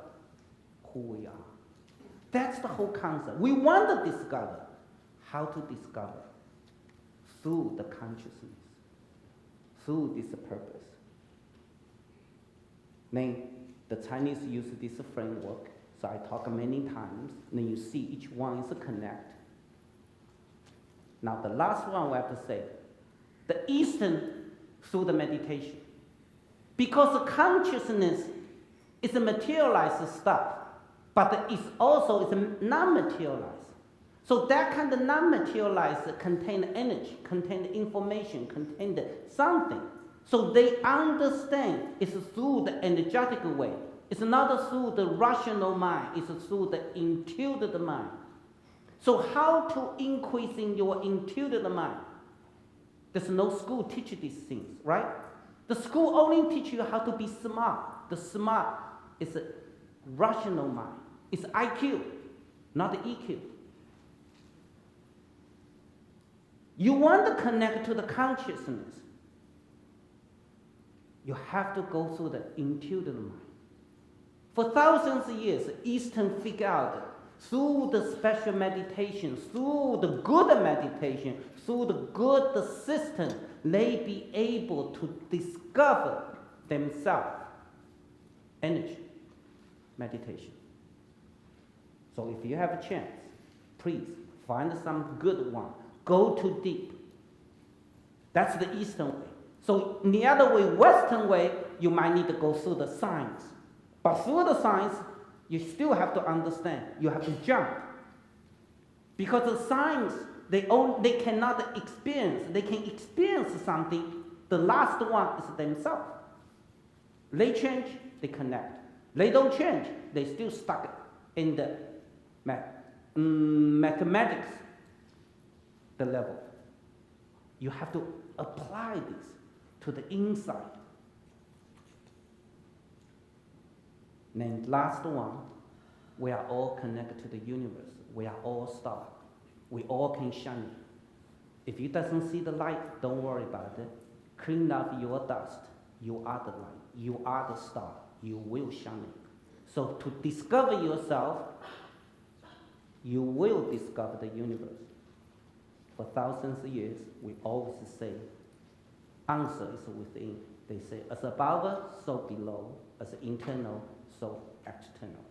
who we are. That's the whole concept. We want to discover. How to discover? Through the consciousness. Through this purpose. Then the Chinese use this framework. So I talk many times. Then you see each one is a connect. Now the last one we have to say, the Eastern through the meditation. Because the consciousness is a materialized stuff, but it's also is non-materialized. So that kind of non-materialized contain energy, contain information, contain something. So they understand it's through the energetic way. It's not through the rational mind. It's through the intuitive mind. So how to increase in your intuitive mind? There's no school teach these things, right? The school only teach you how to be smart. The smart is a rational mind. It's IQ, not EQ. You want to connect to the consciousness. You have to go through the intuitive mind. For thousands of years, Eastern figured out through the special meditation, through the good meditation, through the good system, they be able to discover themselves. Energy, meditation. So if you have a chance, please find some good one. Go too deep. That's the Eastern way. So in the other way, Western way, you might need to go through the science. But through the science, you still have to understand. You have to jump. Because the science, they cannot experience. They can experience something. The last one is themselves. They change, they connect. They don't change, they still stuck in the mathematics, the level. You have to apply this to the inside. Then last one, we are all connected to the universe. We are all stars. We all can shine. If you doesn't see the light, don't worry about it. Clean up your dust. You are the light. You are the star. You will shine. So to discover yourself, you will discover the universe. For thousands of years, we always say, answer is within. They say, as above, so below, as internal, so external.